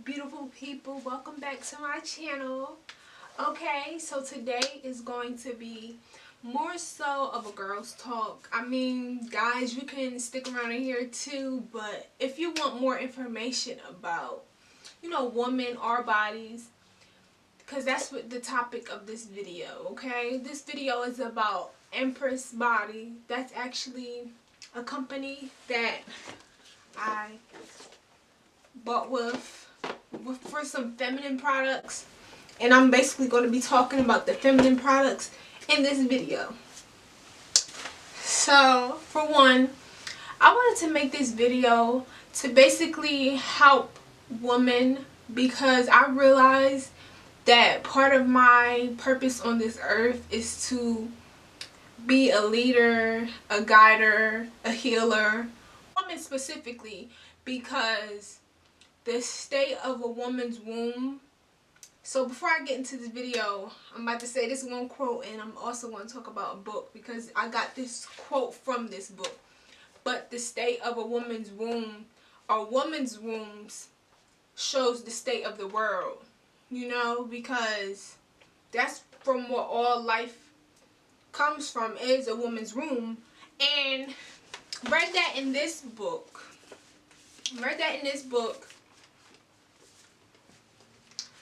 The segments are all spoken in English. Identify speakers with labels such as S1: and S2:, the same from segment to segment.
S1: beautiful people, welcome back to my channel. Okay, so today is going to be more so of a girl's talk. I mean, guys, you can stick around in here too, but if you want more information about, women, our bodies, because that's what the topic of this video, okay? This video is about Empress Body. That's actually a company that I bought for some feminine products, and I'm basically going to be talking about the feminine products in this video. So for one, I wanted to make this video to basically help women, because I realized that part of my purpose on this earth is to be a leader, a guider, a healer, women specifically, because the state of a woman's womb. So before I get into this video, I'm about to say this one quote, and I'm also going to talk about a book because I got this quote from this book. But the state of a woman's womb, or woman's wombs, shows the state of the world, because that's from what all life comes from, is a woman's womb. And read that in this book.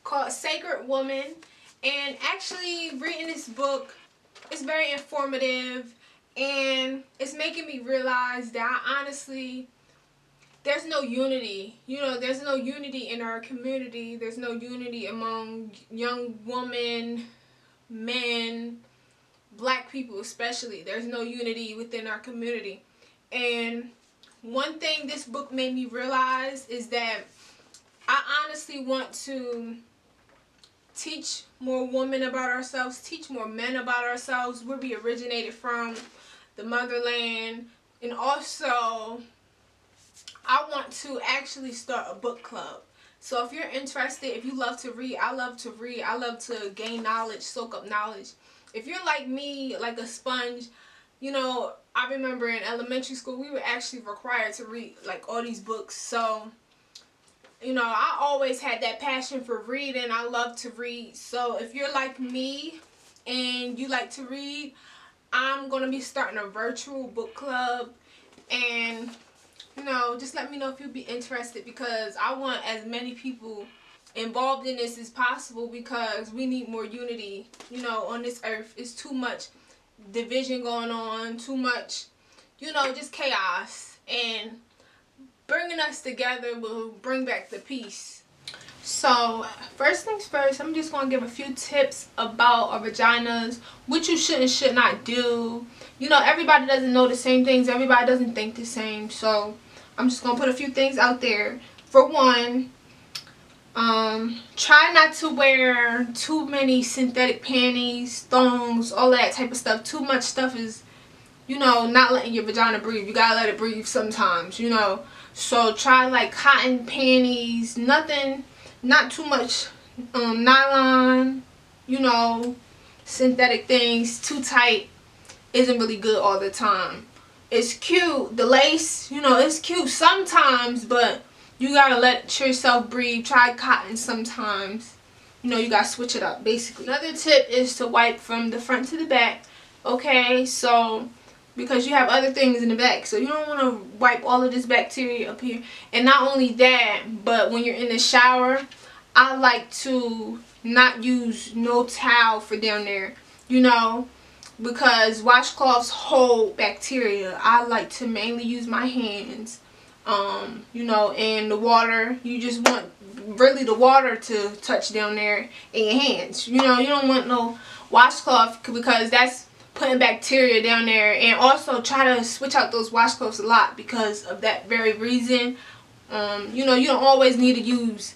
S1: Called Sacred Woman. And actually reading this book is very informative, and it's making me realize that honestly there's no unity. There's no unity in our community. There's no unity among young women, men, black people especially. There's no unity within our community. And one thing this book made me realize is that I honestly want to teach more women about ourselves, teach more men about ourselves, where we originated from, the motherland. And also, I want to actually start a book club. So if you're interested, if you love to read, I love to read. I love to gain knowledge, soak up knowledge. If you're like me, like a sponge, I remember in elementary school, we were actually required to read like all these books. So, I always had that passion for reading. I love to read. So if you're like me and you like to read, I'm going to be starting a virtual book club. And, just let me know if you'd be interested, because I want as many people involved in this as possible, because we need more unity, on this earth. It's too much division going on, too much, just chaos. And bringing us together will bring back the peace. So first things first, I'm just going to give a few tips about our vaginas, what you should and should not do. Everybody doesn't know the same things. Everybody doesn't think the same. So I'm just going to put a few things out there. For one, try not to wear too many synthetic panties, thongs, all that type of stuff. Too much stuff is, not letting your vagina breathe. You gotta let it breathe sometimes, So try like cotton panties, nothing, not too much nylon, synthetic things, too tight isn't really good all the time. It's cute, the lace, it's cute sometimes, but you gotta let yourself breathe. Try cotton sometimes. You gotta switch it up, basically. Another tip is to wipe from the front to the back. Okay, so because you have other things in the back, so you don't want to wipe all of this bacteria up here. And not only that, but when you're in the shower, I like to not use no towel for down there, because washcloths hold bacteria. I like to mainly use my hands. And the water, you just want really the water to touch down there in your hands. You don't want no washcloth, because that's putting bacteria down there. And also try to switch out those washcloths a lot because of that very reason. You don't always need to use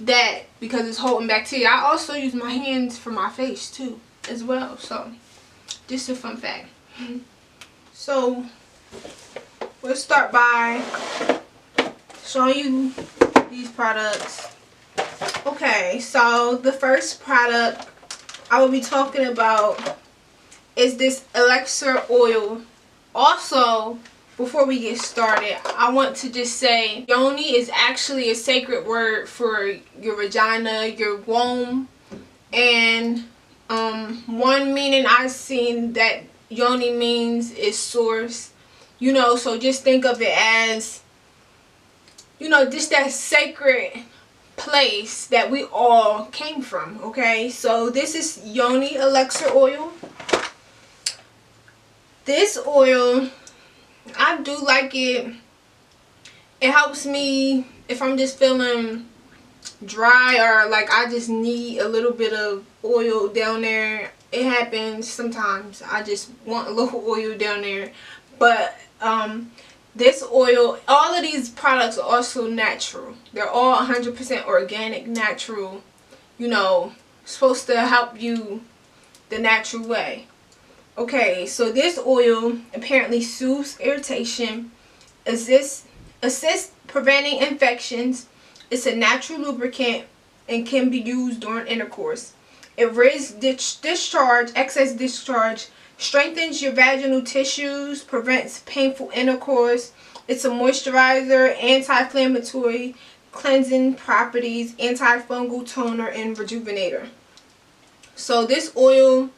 S1: that because it's holding bacteria. I also use my hands for my face too as well. So just a fun fact. So we'll start by showing you these products. Okay, so the first product I will be talking about is this elixir oil. Also, before we get started, I want to just say yoni is actually a sacred word for your vagina, your womb. And one meaning I've seen that yoni means is source. You know, so just think of it as, you know, just that sacred place that we all came from, okay? So this is yoni elixir oil. This oil, I do like it. It helps me if I'm just feeling dry or like I just need a little bit of oil down there. It happens sometimes. I just want a little oil down there. But this oil, all of these products are also natural. They're all 100% organic, natural, you know, supposed to help you the natural way. Okay, so this oil apparently soothes irritation, assists preventing infections. It's a natural lubricant and can be used during intercourse. It rids excess discharge, strengthens your vaginal tissues, prevents painful intercourse. It's a moisturizer, anti-inflammatory, cleansing properties, antifungal toner, and rejuvenator. So this oil,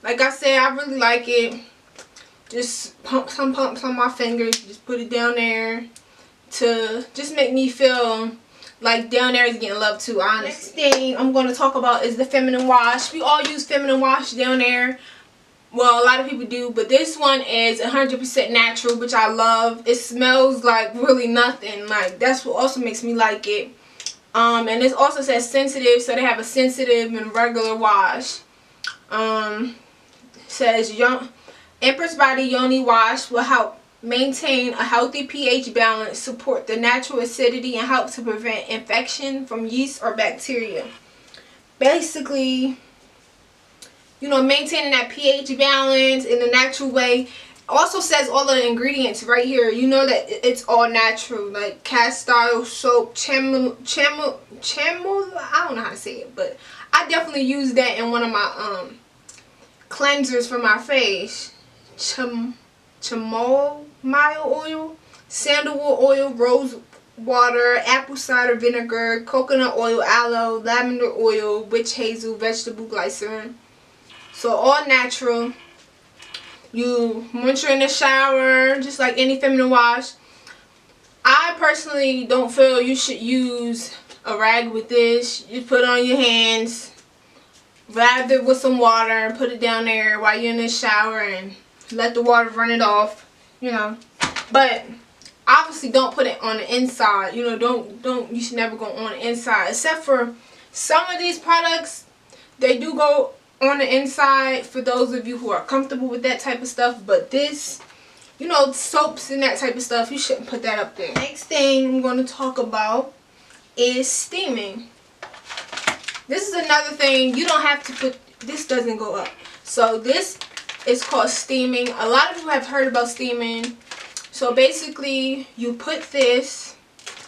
S1: like I said, I really like it. Just pump some pumps on my fingers. Just put it down there to just make me feel like down there is getting love too, honestly. Next thing I'm going to talk about is the feminine wash. We all use feminine wash down there. Well, a lot of people do, but this one is 100% natural, which I love. It smells like really nothing. Like, that's what also makes me like it. And it also says sensitive, so they have a sensitive and regular wash. Says Empress Body Yoni Wash will help maintain a healthy pH balance, support the natural acidity, and help to prevent infection from yeast or bacteria. Basically, you know, maintaining that pH balance in a natural way. Also says all of the ingredients right here. You know that it's all natural, like castile iron soap, I don't know how to say it, but I definitely use that in one of my cleansers for my face. Chamomile oil, sandalwood oil, rose water, apple cider vinegar, coconut oil, aloe, lavender oil, witch hazel, vegetable glycerin. So all natural. You rinse in the shower just like any feminine wash. I personally don't feel you should use a rag with this. You put it on your hands, wrap it with some water, and put it down there while you're in the shower and let the water run it off, you know. But obviously don't put it on the inside. You know, you should never go on the inside. Except for some of these products, they do go on the inside for those of you who are comfortable with that type of stuff. But this, you know, soaps and that type of stuff, you shouldn't put that up there. Next thing I'm going to talk about is steaming. This is another thing. You don't have to put, this doesn't go up. So this is called steaming. A lot of people have heard about steaming. So basically you put this,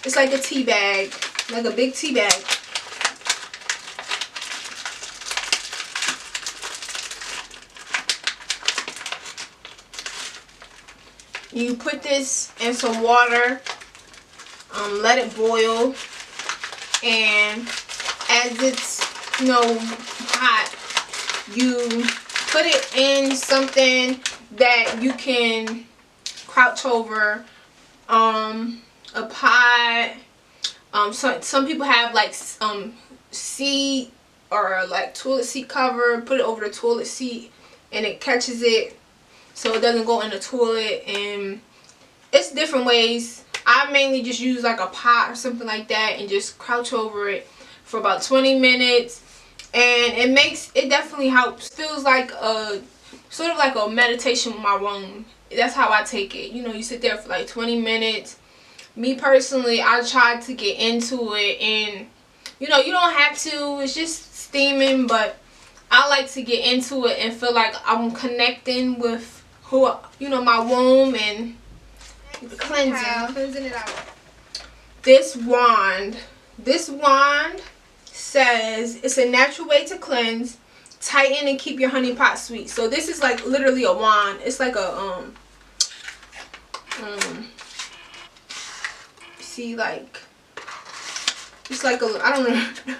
S1: it's like a tea bag, like a big tea bag. You put this in some water, let it boil, and as it's, you know, hot, you put it in something that you can crouch over, a pot. Some people have like seat or like toilet seat cover, put it over the toilet seat and it catches it so it doesn't go in the toilet. And it's different ways. I mainly just use like a pot or something like that and just crouch over it for about 20 minutes, and it definitely helps. Feels like a sort of like a meditation with my womb. That's how I take it. You know, you sit there for like 20 minutes. Me personally, I tried to get into it, and you know, you don't have to. It's just steaming, but I like to get into it and feel like I'm connecting with who, you know, my womb and cleansing it out. This wand says it's a natural way to cleanse, tighten, and keep your honey pot sweet. So this is like literally a wand. It's like a see, like, it's like a, I don't know,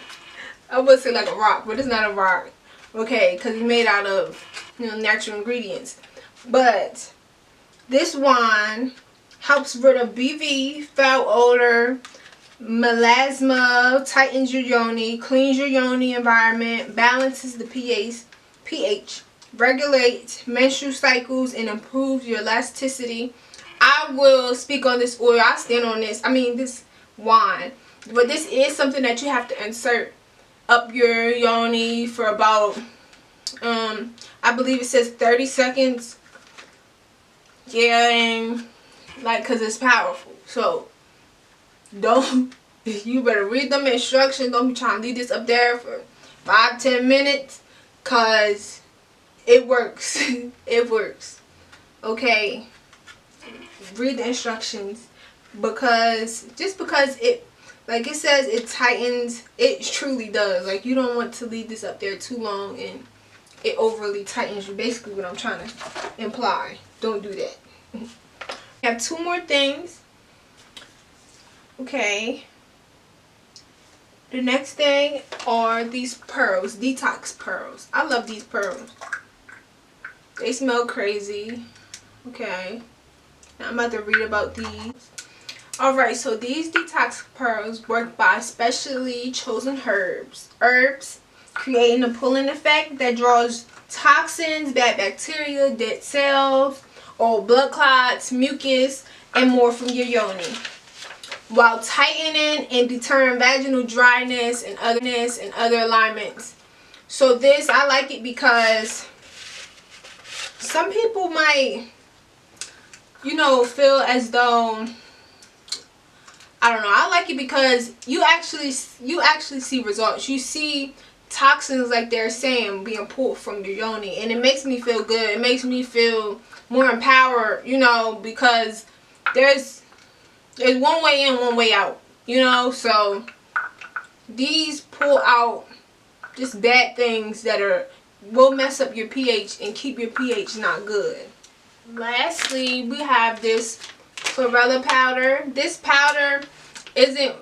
S1: I would say like a rock, but it's not a rock, okay, because it's made out of, you know, natural ingredients. But this wand helps rid of BV, foul odor, melasma, tightens your yoni, cleans your yoni environment, balances the pH, regulates menstrual cycles, and improves your elasticity. I will speak on this oil. I stand on this. I mean, this wand. But this is something that you have to insert up your yoni for about, I believe it says 30 seconds. Yeah, and like, because it's powerful. So, don't, you better read them instructions. Don't be trying to leave this up there for 5-10 minutes, because it works. It works. Okay, read the instructions, because just because it, like it says, it tightens, it truly does. Like, you don't want to leave this up there too long and it overly tightens you. Basically what I'm trying to imply. Don't do that. I have 2 more things. Okay, the next thing are these pearls, Detox Pearls. I love these pearls. They smell crazy. Okay, now I'm about to read about these. Alright, so these Detox Pearls work by specially chosen herbs, creating a pulling effect that draws toxins, bad bacteria, dead cells, old blood clots, mucus, and more from your yoni, while tightening and deterring vaginal dryness and other alignments. So this, I like it because some people might, you know, feel as though, I don't know. I like it because you actually see results. You see toxins, like they're saying, being pulled from your yoni, and it makes me feel good. It makes me feel more empowered, you know, because there's one way in, one way out, you know. So these pull out just bad things that will mess up your pH and keep your pH not good. Lastly, we have this chlorella powder. This powder isn't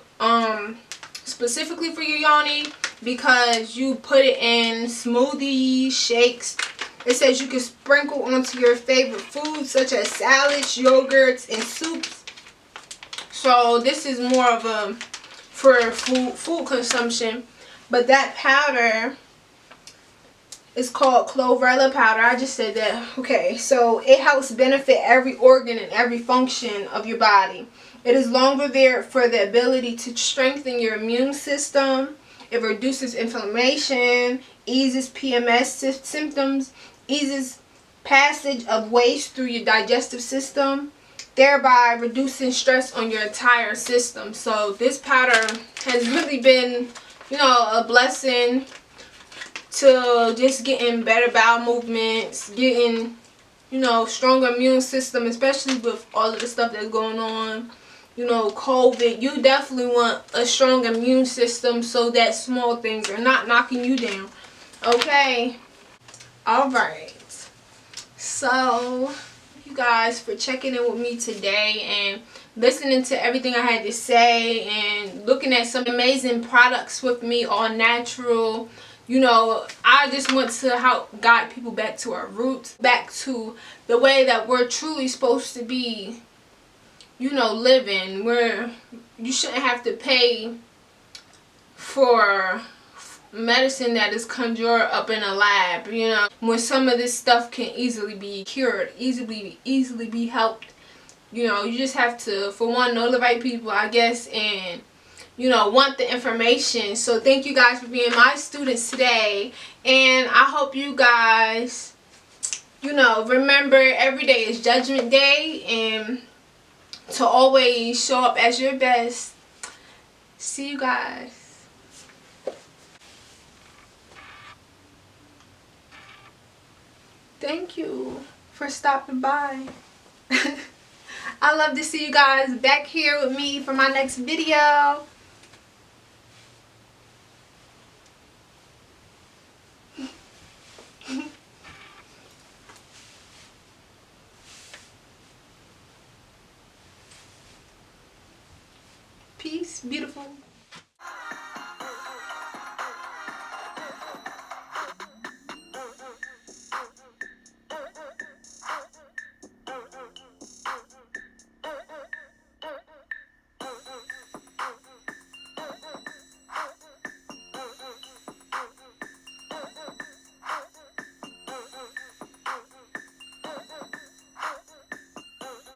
S1: specifically for your yoni, because you put it in smoothies, shakes. It says you can sprinkle onto your favorite foods such as salads, yogurts, and soups. So this is more of a for food consumption. But that powder is called chlorella powder. I just said that. Okay, so it helps benefit every organ and every function of your body. It is longer there for the ability to strengthen your immune system. It reduces inflammation, eases PMS symptoms, eases passage of waste through your digestive system, thereby reducing stress on your entire system. So this powder has really been, you know, a blessing to just getting better bowel movements, getting, you know, stronger immune system, especially with all of the stuff that's going on, you know, COVID. You definitely want a strong immune system so that small things are not knocking you down. Okay, all right. So you guys for checking in with me today and listening to everything I had to say and looking at some amazing products with me, all natural. You know, I just want to help guide people back to our roots, back to the way that we're truly supposed to be, you know, living, where you shouldn't have to pay for medicine that is conjured up in a lab, you know, when some of this stuff can easily be cured, easily be helped. You know, you just have to, for one, know the right people, I guess, and, you know, want the information. So thank you guys for being my students today, and I hope you guys, you know, remember every day is Judgment Day, and to always show up as your best. See you guys. Thank you for stopping by. I love to see you guys back here with me for my next video. beautiful